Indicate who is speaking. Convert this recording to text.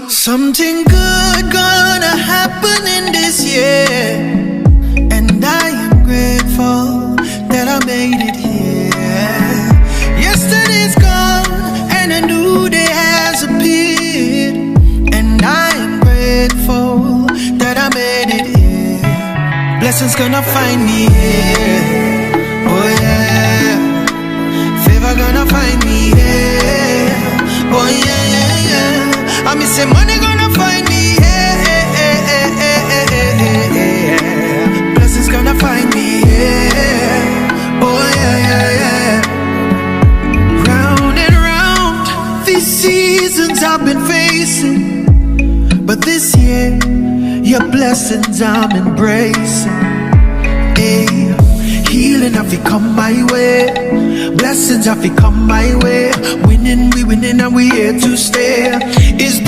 Speaker 1: Something good gonna happen in this year, and I am grateful that I made it here. Yesterday's gone and a new day has appeared, and I am grateful that I made it here. Blessings gonna find me here, oh yeah. Favor gonna find me here, oh yeah, yeah, yeah. I mean, say money gonna find me, yeah. Blessings gonna find me, yeah. Oh yeah, yeah, yeah. Round and round, these seasons I've been facing, but this year, your blessings I'm embracing. Hey, healing have to come my way, blessings have to come my way. Winning, we winning, and we here to stay. Is the